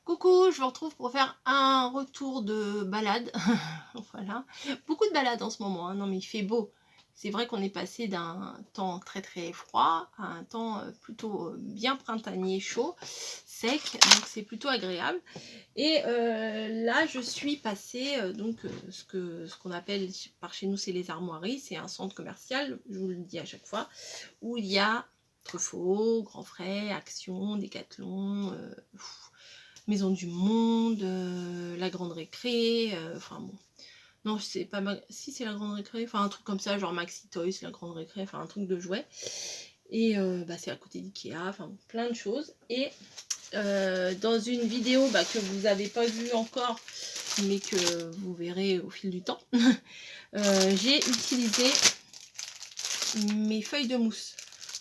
Coucou, je vous retrouve pour faire un retour de balade. Voilà, beaucoup de balades en ce moment, hein. Non mais il fait beau. C'est vrai qu'on est passé d'un temps très très froid à un temps plutôt bien printanier, chaud, sec, donc c'est plutôt agréable. Et là je suis passée ce qu'on appelle par chez nous c'est les Armoiries, c'est un centre commercial, je vous le dis à chaque fois, où il y a Truffaut, Grand Frais, Action, Decathlon, Maison du Monde, la Grande Récré, enfin bon. Non, c'est pas si c'est la Grande Récré, enfin un truc comme ça, genre Maxi Toys, la Grande Récré, enfin un truc de jouets. Et c'est à côté d'Ikea, enfin bon, plein de choses. Et dans une vidéo que vous n'avez pas vue encore, mais que vous verrez au fil du temps, j'ai utilisé mes feuilles de mousse.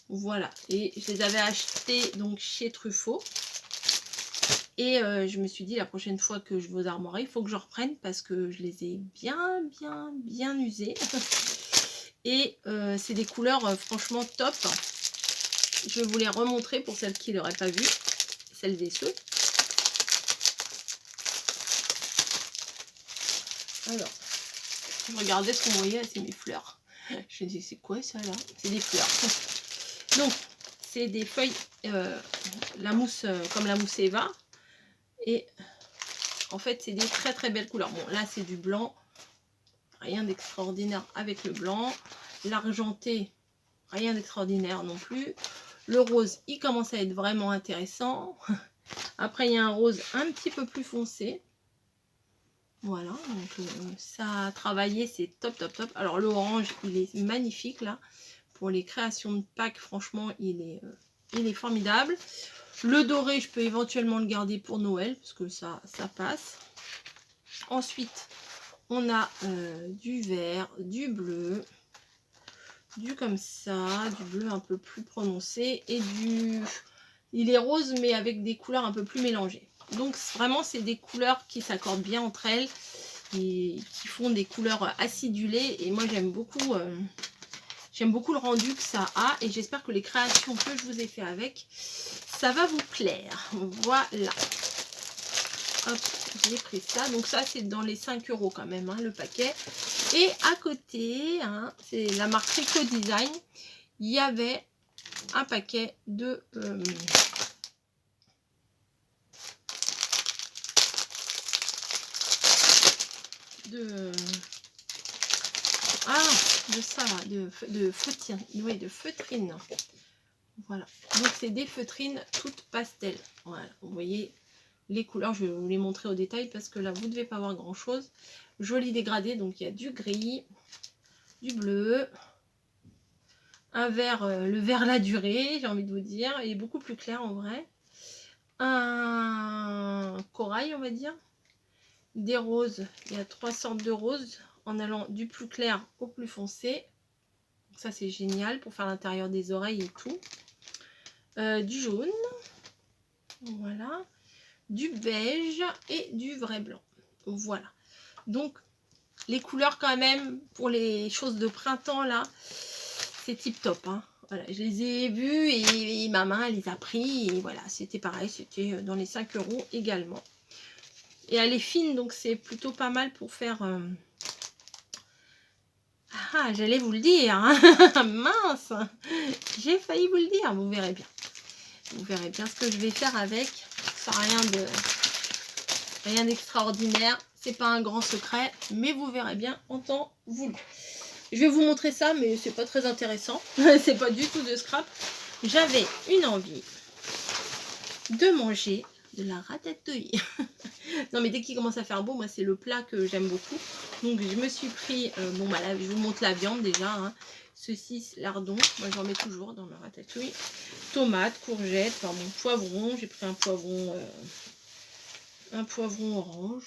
Voilà, et je les avais achetées donc chez Truffaut. Et je me suis dit la prochaine fois que je vais aux Armoiries, il faut que je reprenne parce que je les ai bien usées. Et c'est des couleurs franchement top. Je vais vous les remontrer pour celles qui ne l'auraient pas vu, celles et ceux. Alors, regardez ce qu'on voyait, c'est mes fleurs. Je me dis c'est quoi ça là? C'est des fleurs. Donc c'est des feuilles, la mousse comme la mousse Eva. Et en fait c'est des très belles couleurs. Bon là c'est du blanc, rien d'extraordinaire avec le blanc. L'argenté, rien d'extraordinaire non plus. Le rose il commence à être vraiment intéressant. Après il y a un rose un petit peu plus foncé. Voilà, donc ça a travaillé, c'est top. Alors l'orange il est magnifique là. Pour les créations de Pâques, franchement il est formidable. Le doré je peux éventuellement le garder pour Noël parce que ça passe. Ensuite on a du vert, du bleu, du comme ça, du bleu un peu plus prononcé et il est rose mais avec des couleurs un peu plus mélangées. Donc vraiment c'est des couleurs qui s'accordent bien entre elles et qui font des couleurs acidulées. Et moi j'aime beaucoup le rendu que ça a et j'espère que les créations que je vous ai fait avec, ça va vous plaire. Voilà. Hop, j'ai pris ça. Donc ça c'est dans les 5 € quand même, hein, le paquet. Et à côté, hein, c'est la marque Rico Design, il y avait un paquet de feutrine. Voilà, donc c'est des feutrines toutes pastel. Voilà, vous voyez les couleurs, je vais vous les montrer au détail parce que là vous ne devez pas voir grand chose. Joli dégradé, donc il y a du gris, du bleu, un vert, le vert la durée, j'ai envie de vous dire, il est beaucoup plus clair en vrai. Un corail, on va dire. Des roses, il y a 3 sortes de roses en allant du plus clair au plus foncé. Donc ça c'est génial pour faire l'intérieur des oreilles et tout. Du jaune, voilà, du beige et du vrai blanc. Voilà, donc les couleurs quand même pour les choses de printemps là, c'est tip top, hein. Voilà, je les ai vues et ma main elle les a pris et voilà, c'était pareil, c'était dans les 5 € également. Et elle est fine, donc c'est plutôt pas mal pour faire... Ah, j'allais vous le dire, hein. Mince, j'ai failli vous le dire, vous verrez bien. Vous verrez bien ce que je vais faire avec. Ça rien d'extraordinaire, c'est pas un grand secret, mais vous verrez bien en temps voulu. Je vais vous montrer ça, mais c'est pas très intéressant. C'est pas du tout de scrap. J'avais une envie de manger de la ratatouille. Non mais dès qu'il commence à faire beau, moi c'est le plat que j'aime beaucoup. Donc je me suis pris, bon bah là je vous montre la viande déjà, hein. Saucisse, lardon, moi j'en mets toujours dans ma ratatouille. Tomates, courgettes, enfin bon, poivron, j'ai pris un poivron orange.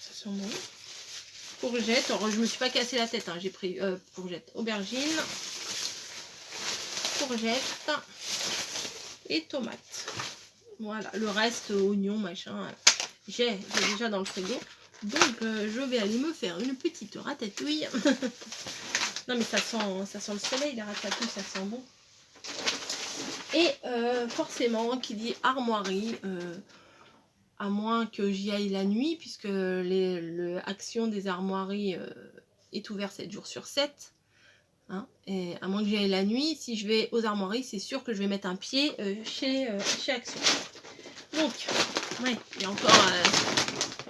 Ça sent bon. Courgettes, alors je me suis pas cassé la tête, hein. J'ai pris courgettes, aubergines, courgettes et tomates. Voilà, le reste, oignons, machin, j'ai déjà dans le frigo. Donc je vais aller me faire une petite ratatouille. Non mais ça sent le soleil, la ratatouille, ça sent bon. Et forcément, qui dit armoirie, à moins que j'y aille la nuit, puisque l'action des armoiries est ouverte 7 jours sur 7. Hein, et à moins que j'y aille la nuit, si je vais aux armoiries, c'est sûr que je vais mettre un pied chez Action. Donc, ouais, il y a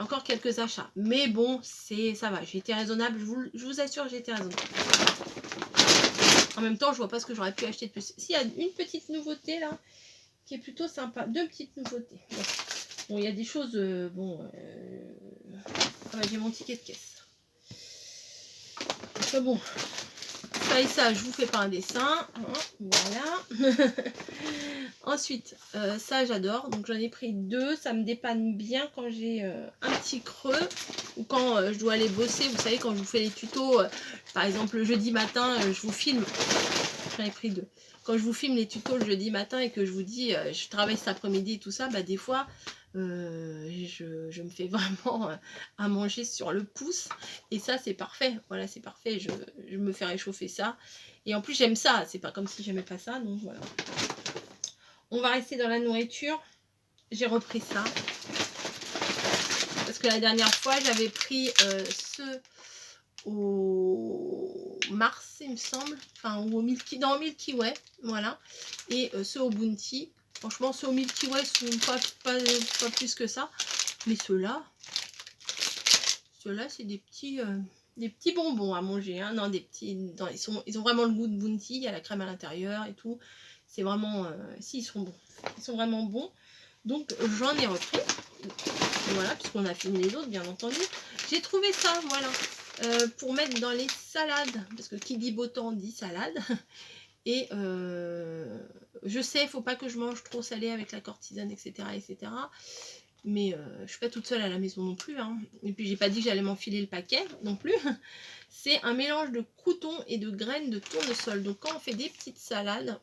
encore quelques achats. Mais bon, ça va, j'ai été raisonnable, je vous assure, j'ai été raisonnable. En même temps, je vois pas ce que j'aurais pu acheter de plus. S'il y a une petite nouveauté là, qui est plutôt sympa. 2 petites nouveautés. Bon, il y a des choses... Ah bah, j'ai mon ticket de caisse. Enfin bon, ça et ça, je vous fais pas un dessin. Hein, voilà. Ensuite, ça j'adore. Donc j'en ai pris 2. Ça me dépanne bien quand j'ai un petit creux. Ou quand je dois aller bosser. Vous savez, quand je vous fais les tutos, par exemple le jeudi matin, je vous filme. J'en ai pris 2. Quand je vous filme les tutos le jeudi matin et que je vous dis je travaille cet après-midi et tout ça, bah des fois je me fais vraiment à manger sur le pouce et ça c'est parfait. Voilà, c'est parfait, je me fais réchauffer ça et en plus j'aime ça, c'est pas comme si j'aimais pas ça, donc voilà. On va rester dans la nourriture. J'ai repris ça parce que la dernière fois j'avais pris ce au Mars, il me semble, enfin, ou au Milky, dans Milky Way, voilà, et ceux au Bounty. Franchement, ceux au Milky Way sont pas plus que ça, mais ceux-là, c'est des petits bonbons à manger, hein. Non, des petits, non, ils ont vraiment le goût de Bounty, il y a la crème à l'intérieur et tout, c'est vraiment, si, ils sont bons, ils sont vraiment bons, donc j'en ai repris, voilà, puisqu'on a fini les autres, bien entendu. J'ai trouvé ça, voilà. Pour mettre dans les salades, parce que qui dit beau temps dit salade, et je sais, il ne faut pas que je mange trop salé avec la cortisone, etc. Mais je ne suis pas toute seule à la maison non plus, hein. Et puis j'ai pas dit que j'allais m'enfiler le paquet non plus. C'est un mélange de croûtons et de graines de tournesol, donc quand on fait des petites salades,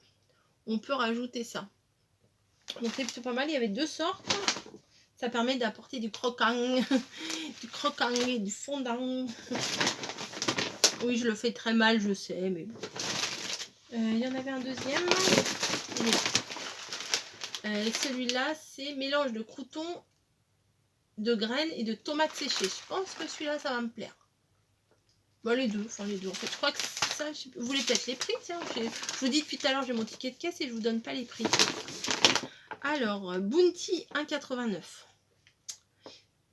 on peut rajouter ça. Donc c'est plutôt pas mal, il y avait 2 sortes. Ça permet d'apporter du croquant, et du fondant. Oui, je le fais très mal, je sais, mais bon. Il y en avait un deuxième. Celui-là, c'est mélange de croûtons, de graines et de tomates séchées. Je pense que celui-là, ça va me plaire. Bon, les deux. En fait, je crois que ça, vous voulez peut-être les prix, tiens. Je vous dis depuis tout à l'heure, j'ai mon ticket de caisse et je vous donne pas les prix. Alors, Bounty 1,89.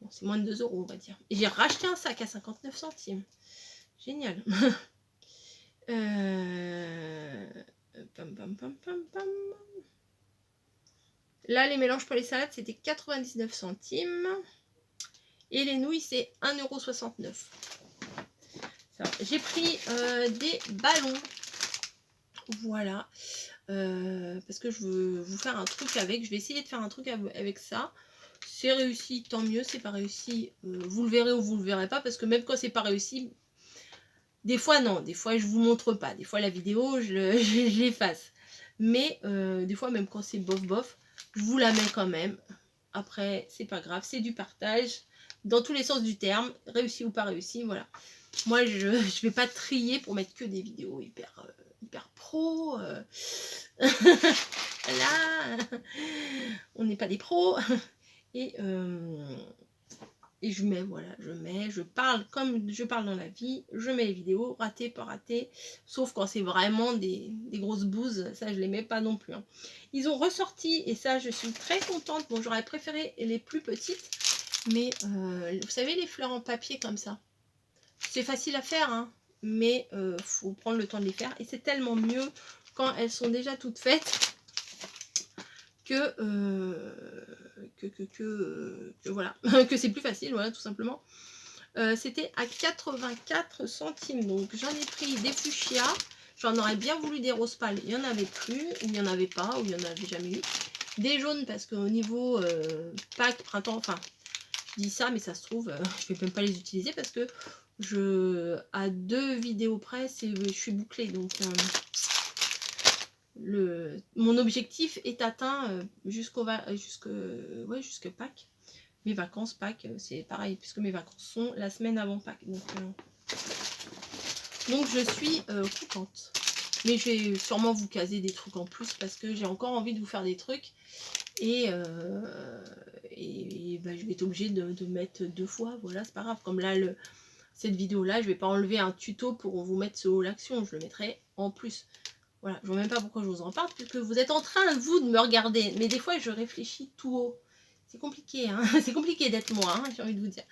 Bon, c'est moins de 2 €, on va dire. Et j'ai racheté un sac à 59 centimes. Génial. Là, les mélanges pour les salades, c'était 99 centimes. Et les nouilles, c'est 1,69 €. J'ai pris des ballons. Voilà. Parce que je veux vous faire un truc avec. Je vais essayer de faire un truc avec ça. C'est réussi, tant mieux. C'est pas réussi, vous le verrez ou vous le verrez pas. Parce que même quand c'est pas réussi, des fois non. Des fois je vous montre pas. Des fois la vidéo, je l'efface. Mais des fois même quand c'est bof bof, je vous la mets quand même. Après, c'est pas grave. C'est du partage. Dans tous les sens du terme. Réussi ou pas réussi, voilà. Moi, je vais pas trier pour mettre que des vidéos hyper pro. Là, on n'est pas des pros. Et je mets, voilà, je parle comme je parle dans la vie, je mets les vidéos, raté, pas raté, sauf quand c'est vraiment des grosses bouses, ça je les mets pas non plus, hein. Ils ont ressorti, et ça je suis très contente, bon j'aurais préféré les plus petites, mais vous savez les fleurs en papier comme ça, c'est facile à faire, hein, mais faut prendre le temps de les faire, et c'est tellement mieux quand elles sont déjà toutes faites, que voilà, que c'est plus facile, voilà, tout simplement. C'était à 84 centimes, donc j'en ai pris des fuchsias, j'en aurais bien voulu des roses pâles, il n'y en avait plus, ou il n'y en avait pas, ou il n'y en avait jamais eu, des jaunes, parce qu'au niveau Pâques, printemps, enfin, je dis ça, mais ça se trouve, je vais même pas les utiliser, parce que à 2 vidéos près, je suis bouclée, donc... mon objectif est atteint jusque Pâques. Mes vacances Pâques, c'est pareil, puisque mes vacances sont la semaine avant Pâques. Donc je suis contente. Mais je vais sûrement vous caser des trucs en plus parce que j'ai encore envie de vous faire des trucs. Et bah, je vais être obligée de mettre 2 fois, voilà, c'est pas grave. Comme là, cette vidéo-là, je vais pas enlever un tuto pour vous mettre ce haut l'action, je le mettrai en plus. Voilà, je vois même pas pourquoi je vous en parle, puisque vous êtes en train, vous, de me regarder. Mais des fois, je réfléchis tout haut. C'est compliqué, hein. C'est compliqué d'être moi, hein, j'ai envie de vous dire.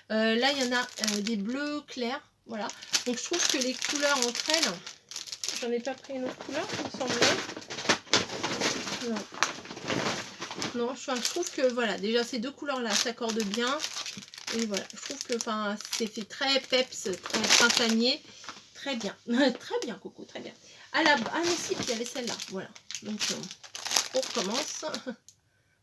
Là, il y en a des bleus clairs, voilà. Donc, je trouve que les couleurs entre elles... J'en ai pas pris une autre couleur, il me semblait. Non, je trouve que, voilà, déjà, ces 2 couleurs-là s'accordent bien. Et voilà, je trouve que c'est fait très peps, très printanier. Très bien. Très bien, Coco, très bien. Ah mais si, il y avait celle-là. Voilà. Donc, on recommence.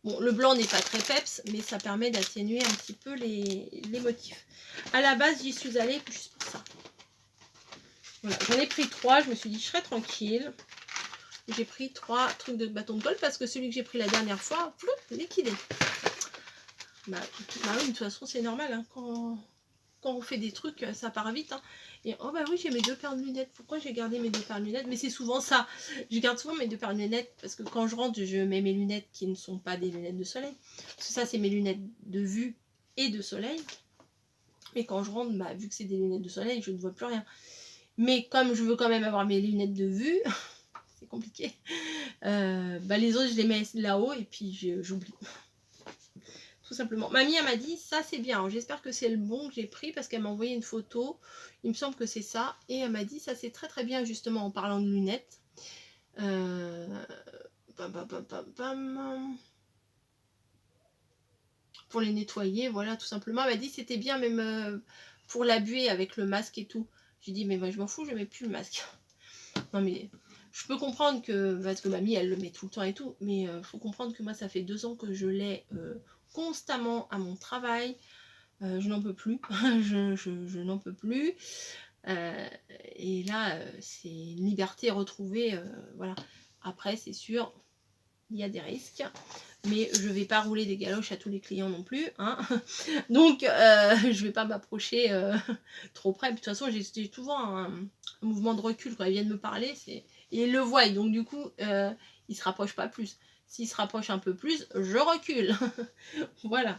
Bon, le blanc n'est pas très peps, mais ça permet d'atténuer un petit peu les motifs. À la base, j'y suis allée juste pour ça. Voilà, j'en ai pris 3. Je me suis dit, je serai tranquille. J'ai pris 3 trucs de bâton de colle parce que celui que j'ai pris la dernière fois, liquidé. Bah oui, de toute façon, c'est normal. Hein, quand on fait des trucs, ça part vite. Hein. Et oh bah oui, j'ai mes 2 paires de lunettes. Pourquoi j'ai gardé mes 2 paires de lunettes? Mais c'est souvent ça. Je garde souvent mes 2 paires de lunettes parce que quand je rentre, je mets mes lunettes qui ne sont pas des lunettes de soleil. Parce que ça, c'est mes lunettes de vue et de soleil. Et quand je rentre, bah, vu que c'est des lunettes de soleil, je ne vois plus rien. Mais comme je veux quand même avoir mes lunettes de vue, c'est compliqué. Bah, les autres, je les mets là-haut et puis j'oublie. Tout simplement. Mamie, elle m'a dit, ça c'est bien. J'espère que c'est le bon que j'ai pris parce qu'elle m'a envoyé une photo. Il me semble que c'est ça. Et elle m'a dit, ça c'est très très bien justement en parlant de lunettes. Pour les nettoyer, voilà, tout simplement. Elle m'a dit, c'était bien même pour la buée avec le masque et tout. J'ai dit, mais moi je m'en fous, je mets plus le masque. Non mais... Je peux comprendre que, parce que mamie elle le met tout le temps et tout, mais faut comprendre que moi ça fait 2 ans que je l'ai constamment à mon travail, je n'en peux plus, je n'en peux plus, et là c'est une liberté retrouvée, voilà. Après c'est sûr, il y a des risques, mais je vais pas rouler des galoches à tous les clients non plus, hein. Donc je vais pas m'approcher trop près. De toute façon j'ai souvent un mouvement de recul quand ils viennent me parler, et ils le voient, donc du coup ils se rapprochent pas plus. S'ils se rapprochent un peu plus, je recule. Voilà.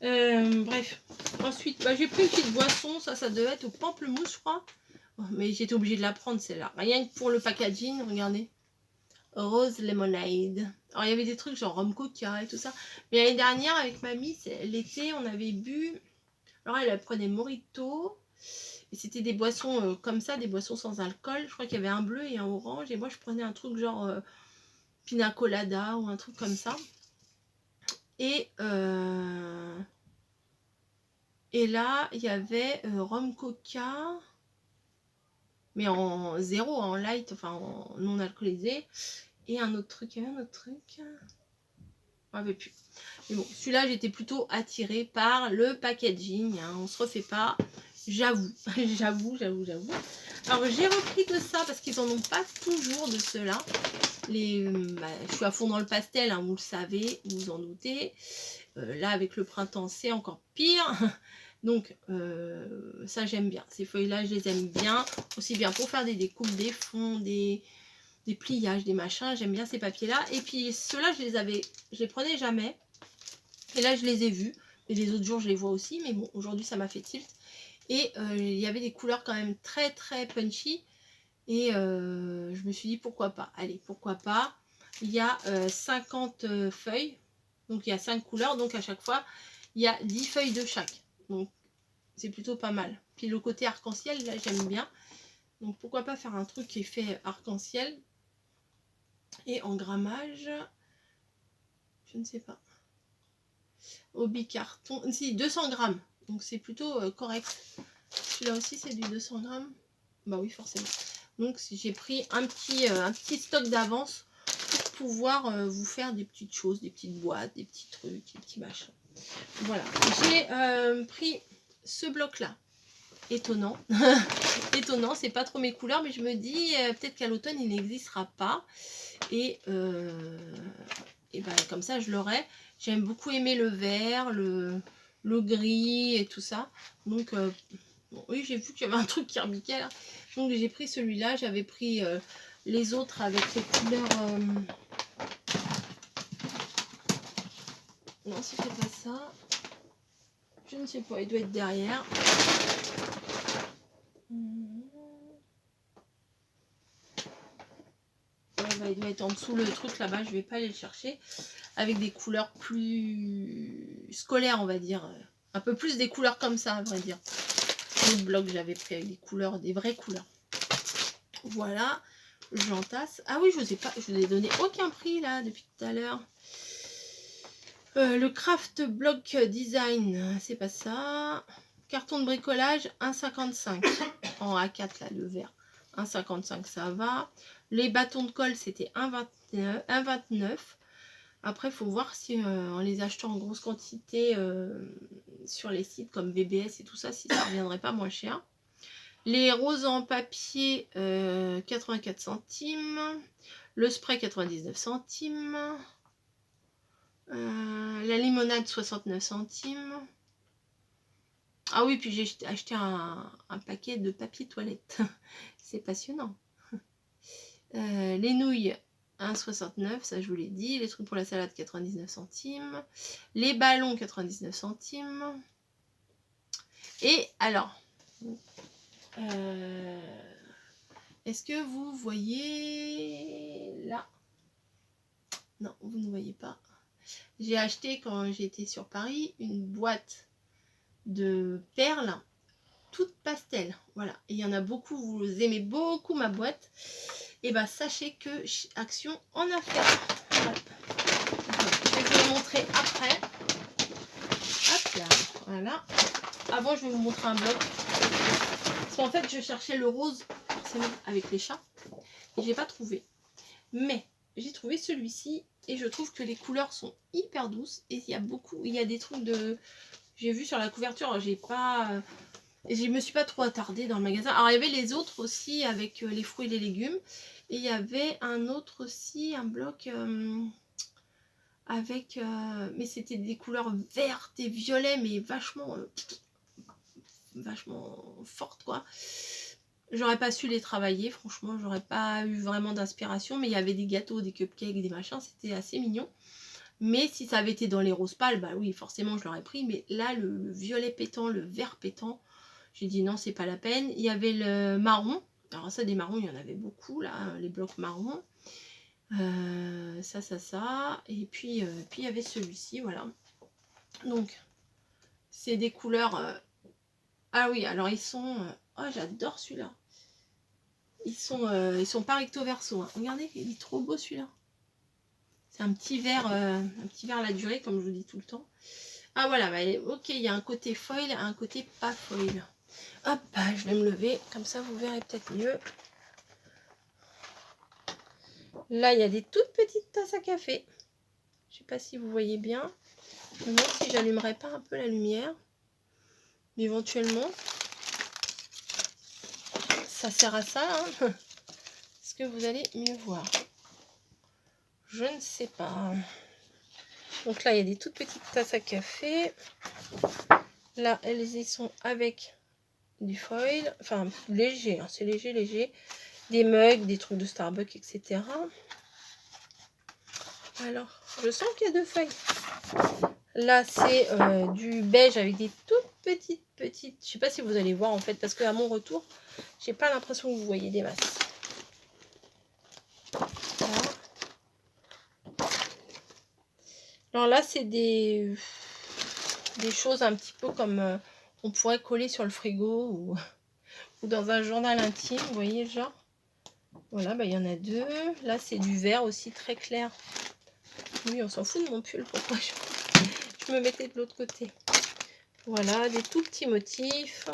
Bref. Ensuite, bah, j'ai pris une petite boisson, ça devait être au pamplemousse, je crois. Mais j'étais obligée de la prendre celle-là. Rien que pour le packaging, regardez. Rose Lemonade. Alors il y avait des trucs genre rhum coca et tout ça. Mais l'année dernière avec mamie, l'été, on avait bu. Alors elle prenait Morito. Et c'était des boissons comme ça, des boissons sans alcool. Je crois qu'il y avait un bleu et un orange. Et moi je prenais un truc genre pina colada ou un truc comme ça. Et là il y avait rhum coca. Mais en zéro, en light, enfin en non alcoolisé. Et un autre truc, il y avait un autre truc. Je ne savais plus. Mais bon, celui-là, j'étais plutôt attirée par le packaging. Hein, on se refait pas. J'avoue, j'avoue. Alors, j'ai repris de ça parce qu'ils en ont pas toujours de ceux-là. Je suis à fond dans le pastel, hein, vous le savez, vous vous en doutez. Là, avec le printemps, c'est encore pire. Donc, ça, j'aime bien. Ces feuilles-là, je les aime bien. Aussi bien pour faire des découpes, des fonds, des pliages, des machins. J'aime bien ces papiers-là. Et puis, ceux-là, je les prenais jamais. Et là, je les ai vus. Et les autres jours, je les vois aussi. Mais bon, aujourd'hui, ça m'a fait tilt. Et il y avait des couleurs quand même très, très punchy. Et je me suis dit, pourquoi pas. Allez, pourquoi pas. Il y a 50 feuilles. Donc, il y a 5 couleurs. Donc, à chaque fois, il y a 10 feuilles de chaque. Donc, c'est plutôt pas mal. Puis, le côté arc-en-ciel, là, j'aime bien. Donc, pourquoi pas faire un truc qui est fait arc-en-ciel. Et en grammage, je ne sais pas. Au bicarton, si 200 grammes, donc c'est plutôt correct. Celui-là aussi c'est du 200 grammes. Bah oui, forcément. Donc j'ai pris un petit stock d'avance pour pouvoir vous faire des petites choses, des petites boîtes, des petits trucs, des petits machins. Voilà. J'ai pris ce bloc-là. Étonnant. Étonnant, c'est pas trop mes couleurs, mais je me dis peut-être qu'à l'automne il n'existera pas. Et ben, comme ça je l'aurai. J'aime beaucoup aimer le vert, le gris et tout ça. Donc bon, oui, j'ai vu qu'il y avait un truc qui rebiquait là. Donc j'ai pris celui-là. J'avais pris les autres avec les couleurs. Non, c'était pas ça. Je ne sais pas, il doit être derrière. Il doit être en dessous le truc là-bas, je vais pas aller le chercher. Avec des couleurs plus scolaires, on va dire. Un peu plus des couleurs comme ça, à vrai dire. Le bloc j'avais pris avec des couleurs, des vraies couleurs. Voilà, j'entasse. Ah oui, je vous ai donné aucun prix là depuis tout à l'heure. Le Craft Block Design, c'est pas ça. Carton de bricolage, 1,55 en A4 là, le vert. 1,55 ça va. Les bâtons de colle, c'était 1,29. Après, il faut voir si en les achetant en grosse quantité sur les sites comme VBS et tout ça, si ça ne reviendrait pas moins cher. Les roses en papier, 84 centimes. Le spray, 99 centimes. La limonade, 69 centimes. Ah oui, puis j'ai acheté un paquet de papier toilette. C'est passionnant. Les nouilles, 1,69, ça je vous l'ai dit. Les trucs pour la salade, 99 centimes. Les ballons, 99 centimes. Et alors, est-ce que vous voyez là? Non, vous ne voyez pas. J'ai acheté quand j'étais sur Paris une boîte de perles toutes pastel. Voilà, et il y en a beaucoup, vous aimez beaucoup ma boîte. Et bah sachez que Action en a fait. Voilà. Je vais vous les montrer après. Hop là, voilà. Avant, je vais vous montrer un bloc. Parce qu'en fait, je cherchais le rose, forcément, avec les chats. Et j'ai pas trouvé. Mais j'ai trouvé celui-ci. Et je trouve que les couleurs sont hyper douces. Et il y a des trucs de... J'ai vu sur la couverture, je me suis pas trop attardée dans le magasin. Alors, il y avait les autres aussi avec les fruits et les légumes. Et il y avait un autre aussi, un bloc avec... mais c'était des couleurs vertes et violets, mais vachement fortes, quoi. J'aurais pas su les travailler, franchement. J'aurais pas eu vraiment d'inspiration. Mais il y avait des gâteaux, des cupcakes, des machins. C'était assez mignon. Mais si ça avait été dans les roses pâles, bah oui, forcément, je l'aurais pris. Mais là, le violet pétant, le vert pétant... J'ai dit non, c'est pas la peine. Il y avait le marron. Alors ça, des marrons, il y en avait beaucoup, là, les blocs marrons. Ça. Et puis il y avait celui-ci, voilà. Donc, c'est des couleurs... Ah oui, alors ils sont... Oh, j'adore celui-là. Ils sont pas recto verso. Hein. Regardez, il est trop beau celui-là. C'est un petit vert à la durée, comme je vous dis tout le temps. Ah voilà, bah, ok, il y a un côté foil, un côté pas foil. Hop, je vais me lever, comme ça vous verrez peut-être mieux. Là, il y a des toutes petites tasses à café. Je sais pas si vous voyez bien. Je me demande si j'allumerai pas un peu la lumière. Mais éventuellement, ça sert à ça. Hein. Est-ce que vous allez mieux voir? Je ne sais pas. Donc là, il y a des toutes petites tasses à café. Là, elles y sont avec du foil. Enfin, léger. Hein, c'est léger. Des mugs, des trucs de Starbucks, etc. Alors, je sens qu'il y a deux feuilles. Là, c'est du beige avec des toutes petites. Je sais pas si vous allez voir en fait, parce qu'à mon retour, j'ai pas l'impression que vous voyez des masses. Voilà. Alors là, c'est des choses un petit peu comme on pourrait coller sur le frigo ou dans un journal intime, vous voyez le genre. Voilà, bah, il y en a deux. Là, c'est du vert aussi très clair. Oui, on s'en fout de mon pull, pourquoi je me mettais de l'autre côté. Voilà, des tout petits motifs.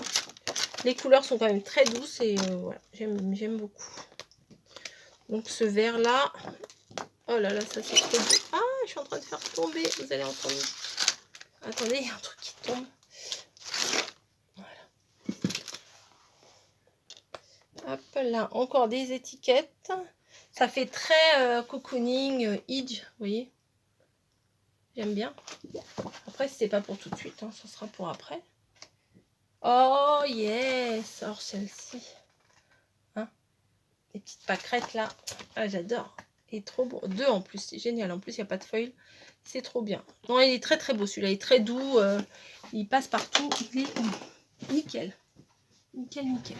Les couleurs sont quand même très douces et voilà, j'aime beaucoup. Donc ce vert là, oh là là, ça c'est trop beau. Ah, je suis en train de faire tomber, vous allez entendre. Attendez, il y a un truc qui tombe. Voilà. Hop là, encore des étiquettes. Ça fait très cocooning, Idge, vous voyez. J'aime bien. Après, c'est pas pour tout de suite, hein, ça sera pour après. Oh yes! Alors celle-ci. Hein, les petites pâquerettes là. Ah, j'adore. Il est trop beau. Deux en plus, c'est génial. En plus, il n'y a pas de feuilles. C'est trop bien. Non, il est très très beau celui-là. Il est très doux. Il passe partout, il est nickel. Nickel, nickel.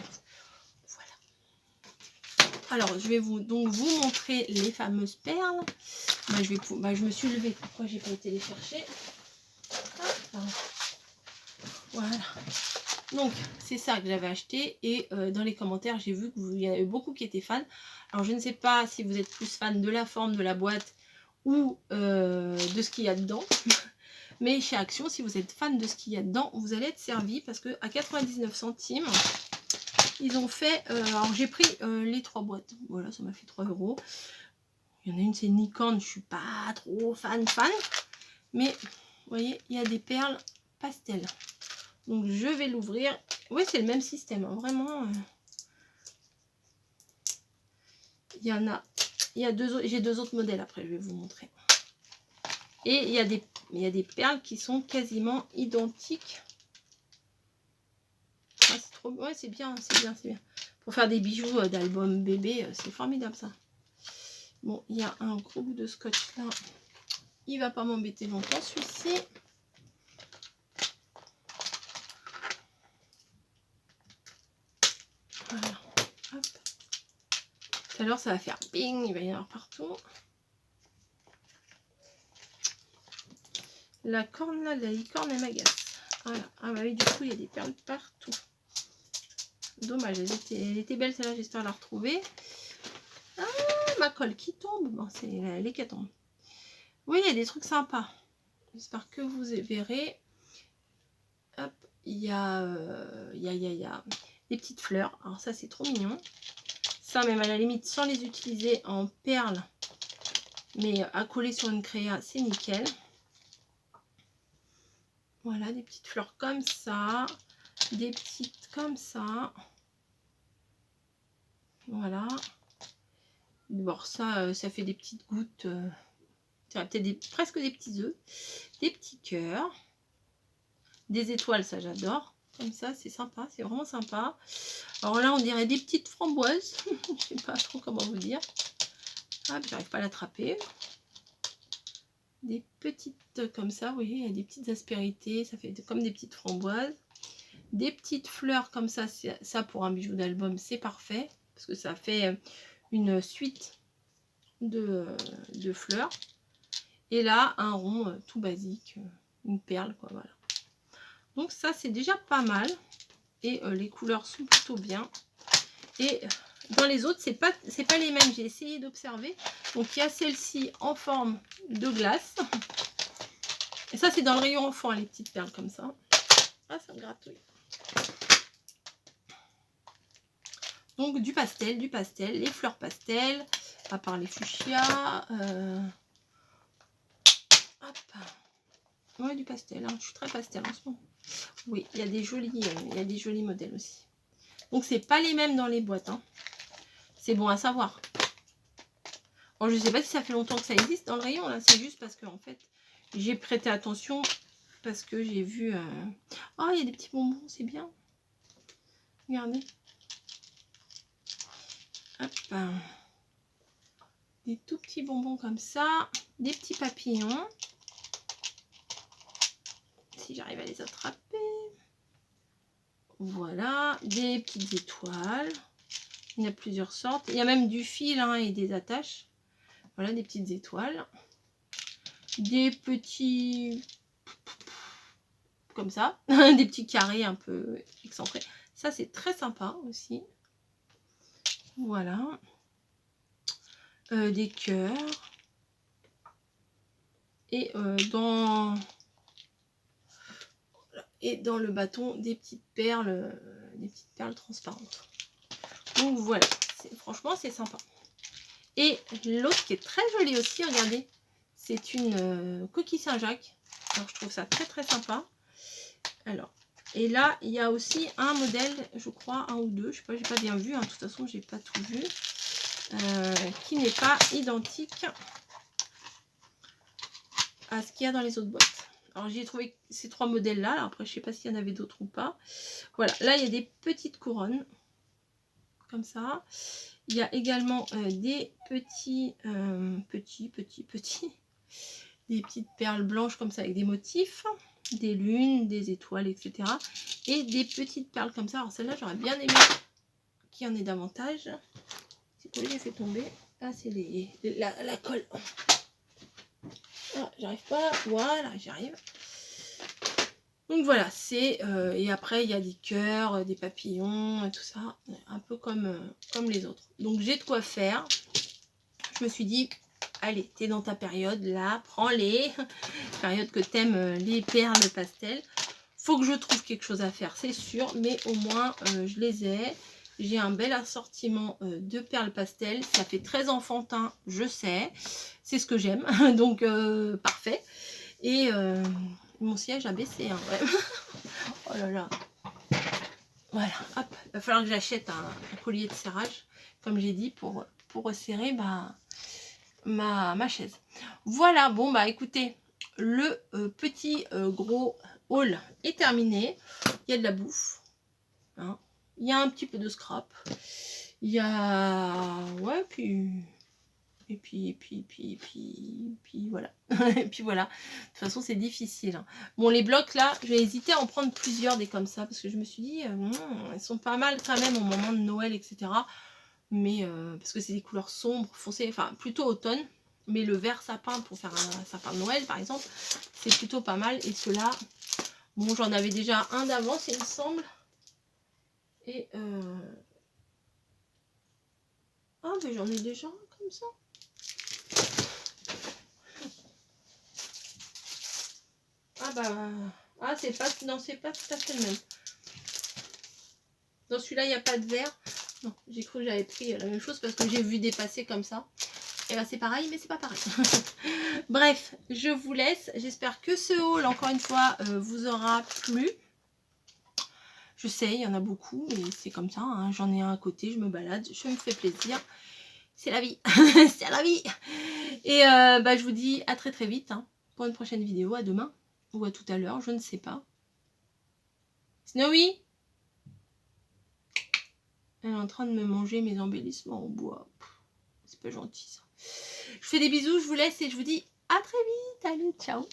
Voilà. Alors, je vais vous montrer les fameuses perles. Je me suis levée. Pourquoi j'ai pas été les chercher? Hop. Voilà. Donc, c'est ça que j'avais acheté. Et dans les commentaires, j'ai vu qu'il y en avait beaucoup qui étaient fans. Alors, je ne sais pas si vous êtes plus fan de la forme de la boîte ou de ce qu'il y a dedans. Mais chez Action, si vous êtes fan de ce qu'il y a dedans, vous allez être servi parce que à 99 centimes, ils ont fait... alors j'ai pris les 3 boîtes. Voilà, ça m'a fait 3 €. Il y en a une, c'est Nikon. Je suis pas trop fan. Mais vous voyez, il y a des perles pastel. Donc je vais l'ouvrir. Oui, c'est le même système. Hein, vraiment. Il y en a... j'ai 2 autres modèles après, je vais vous montrer. Et il y a des perles qui sont quasiment identiques. Ah, c'est trop... Ouais, c'est bien. Pour faire des bijoux d'album bébé, c'est formidable ça. Bon, il y a un gros bout de scotch là. Il va pas m'embêter longtemps celui-ci. Voilà. Hop. Tout à l'heure, ça va faire bing, il va y en avoir partout. La corne là, de la licorne, elle m'agace. Voilà. Ah bah oui, du coup, il y a des perles partout. Dommage, elle était belle celle-là, j'espère la retrouver. Ah, ma colle qui tombe. Bon, c'est l'hécatombe. Oui, il y a des trucs sympas. J'espère que vous verrez. Hop, il y a des petites fleurs. Alors ça, c'est trop mignon. Ça, même à la limite, sans les utiliser en perles, mais à coller sur une créa, c'est nickel. Voilà, des petites fleurs comme ça, des petites comme ça. Voilà. Bon, ça fait des petites gouttes. Peut-être presque des petits œufs. Des petits cœurs. Des étoiles, ça j'adore. Comme ça, c'est sympa, c'est vraiment sympa. Alors là, on dirait des petites framboises. Je sais pas trop comment vous dire. Ah, j'arrive pas à l'attraper. Des petites comme ça, vous voyez, il y a des petites aspérités, ça fait comme des petites framboises. Des petites fleurs comme ça, ça pour un bijou d'album, c'est parfait. Parce que ça fait une suite de fleurs. Et là, un rond tout basique, une perle, quoi, voilà. Donc ça, c'est déjà pas mal. Et les couleurs sont plutôt bien. Et dans les autres, c'est pas les mêmes. J'ai essayé d'observer. Donc il y a celle-ci en forme de glace. Et ça, c'est dans le rayon enfant, les petites perles comme ça. Ah, ça me gratouille. Donc du pastel, les fleurs pastel, à part les fuchsias. Hop. Ouais, du pastel. Hein. Je suis très pastel en ce moment. Oui, il y a des jolis modèles aussi. Donc c'est pas les mêmes dans les boîtes. Hein. C'est bon à savoir. Bon, je sais pas si ça fait longtemps que ça existe dans le rayon là. C'est juste parce que en fait, j'ai prêté attention parce que j'ai vu. Oh, il y a des petits bonbons, c'est bien. Regardez. Hop. Des tout petits bonbons comme ça. Des petits papillons. Si j'arrive à les attraper. Voilà. Des petites étoiles. Il y en a plusieurs sortes. Il y a même du fil hein, et des attaches. Voilà, des petites étoiles. Des petits... Comme ça. Des petits carrés un peu excentrés. Ça, c'est très sympa aussi. Voilà. Des cœurs. Et dans le bâton, des petites perles transparentes. Donc voilà. Franchement, c'est sympa. Et l'autre qui est très jolie aussi, regardez. C'est une coquille Saint-Jacques. Alors, je trouve ça très très sympa. Alors, et là, il y a aussi un modèle, je crois, un ou deux, je sais pas, j'ai pas bien vu, hein, de toute façon, j'ai pas tout vu, qui n'est pas identique à ce qu'il y a dans les autres boîtes. Alors, j'ai trouvé ces 3 modèles-là, alors après, je sais pas s'il y en avait d'autres ou pas. Voilà, là, il y a des petites couronnes, comme ça. Il y a également des petits, des petites perles blanches comme ça avec des motifs. des lunes, des étoiles, etc. Et des petites perles comme ça. Alors celle-là, j'aurais bien aimé qu'il y en ait davantage. C'est quoi j'ai fait tomber? Ah, c'est la colle. Ah, j'arrive pas. Voilà, j'y arrive. Donc voilà, c'est... et après, il y a des cœurs, des papillons, et tout ça. Un peu comme les autres. Donc j'ai de quoi faire. Je me suis dit, allez, t'es dans ta période, là, prends-les. Période que t'aimes les perles pastel. Faut que je trouve quelque chose à faire, c'est sûr. Mais au moins, je les ai. J'ai un bel assortiment de perles pastel. Ça fait très enfantin, je sais. C'est ce que j'aime. Donc, parfait. Et mon siège a baissé. Hein, ouais. Oh là là. Voilà. Hop. Il va falloir que j'achète un collier de serrage, comme j'ai dit, pour resserrer ma chaise. Voilà. Bon, bah écoutez, le petit gros haul est terminé. Il y a de la bouffe. Hein. Il y a un petit peu de scrap. Il y a... Ouais, puis voilà. Et puis voilà. De toute façon, c'est difficile. Hein. Bon, les blocs, là, j'ai hésité à en prendre plusieurs des comme ça, parce que je me suis dit, elles sont pas mal quand même au moment de Noël, etc. Mais, parce que c'est des couleurs sombres, foncées, enfin, plutôt automne. Mais le vert sapin, pour faire un sapin de Noël, par exemple, c'est plutôt pas mal. Et ceux-là, bon, j'en avais déjà un d'avance, il me semble. Et ah, mais j'en ai déjà un comme ça. Ah bah... Ah, c'est pas... Non, c'est pas tout à fait le même. Dans celui-là, il n'y a pas de vert. Non, j'ai cru que j'avais pris la même chose parce que j'ai vu dépasser comme ça. Et bah c'est pareil, mais c'est pas pareil. Bref, je vous laisse. J'espère que ce haul, encore une fois, vous aura plu. Je sais, il y en a beaucoup, mais c'est comme ça. Hein. J'en ai un à côté, je me balade, je me fais plaisir. C'est la vie. C'est la vie. Et bah, je vous dis à très très vite hein, pour une prochaine vidéo. À demain ou à tout à l'heure, je ne sais pas. Snowy, elle est en train de me manger mes embellissements en bois. C'est pas gentil ça. Je vous fais des bisous, je vous laisse et je vous dis à très vite. Allez, ciao.